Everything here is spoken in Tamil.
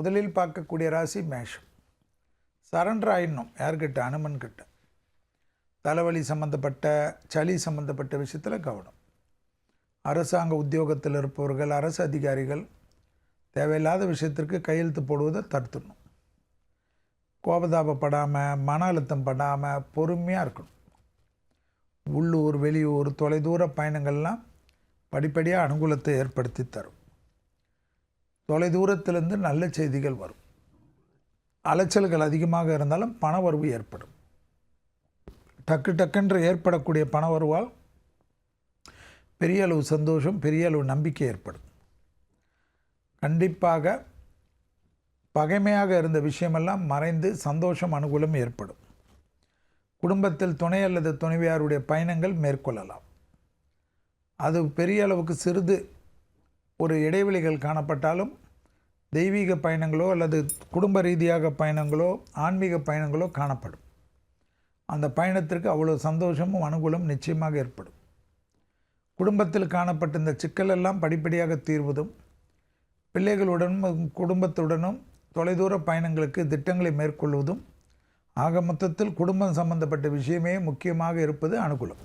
முதலில் பார்க்கக்கூடிய ராசி மேஷம். சரண்டர் ஆயிடணும் யார்கிட்ட? அனுமன் கிட்ட. தலைவலி சம்மந்தப்பட்ட, சளி சம்மந்தப்பட்ட விஷயத்தில் கவனம். அரசாங்க உத்தியோகத்தில் இருப்பவர்கள், அரசு அதிகாரிகள் தேவையில்லாத விஷயத்திற்கு கையெழுத்து போடுவதை தடுத்துடணும். கோபதாபப்படாமல், மன அழுத்தம் படாமல் பொறுமையாக இருக்கணும். உள்ளூர், வெளியூர், தொலைதூர பயணங்கள்லாம் படிப்படியாக அனுகூலத்தை ஏற்படுத்தி தரும். தொலைதூரத்திலிருந்து நல்ல செய்திகள் வரும். அலைச்சல்கள் அதிகமாக இருந்தாலும் பணவரவு ஏற்படும். டக்குன்று ஏற்படக்கூடிய பணவரவால் பெரிய அளவு சந்தோஷம், பெரிய அளவு நம்பிக்கை ஏற்படும். கண்டிப்பாக பகைமையாக இருந்த விஷயமெல்லாம் மறைந்து சந்தோஷம், அனுகூலம் ஏற்படும். குடும்பத்தில் துணை அல்லது துணைவியாருடைய பயணங்கள் மேற்கொள்ளலாம். அது பெரிய அளவுக்கு சிறிது ஒரு இடைவெளிகள் காணப்பட்டாலும் தெய்வீக பயணங்களோ அல்லது குடும்ப ரீதியாக பயணங்களோ ஆன்மீக பயணங்களோ காணப்படும். அந்த பயணத்திற்கு அவ்வளோ சந்தோஷமும் அனுகூலம் நிச்சயமாக ஏற்படும். குடும்பத்தில் காணப்பட்ட இந்த சிக்கலெல்லாம் படிப்படியாக தீர்வதும், பிள்ளைகளுடனும் குடும்பத்துடனும் தொலைதூர பயணங்களுக்கு திட்டங்களை மேற்கொள்வதும், ஆக மொத்தத்தில் குடும்பம் சம்பந்தப்பட்ட விஷயமே முக்கியமாக இருப்பது அனுகூலம்.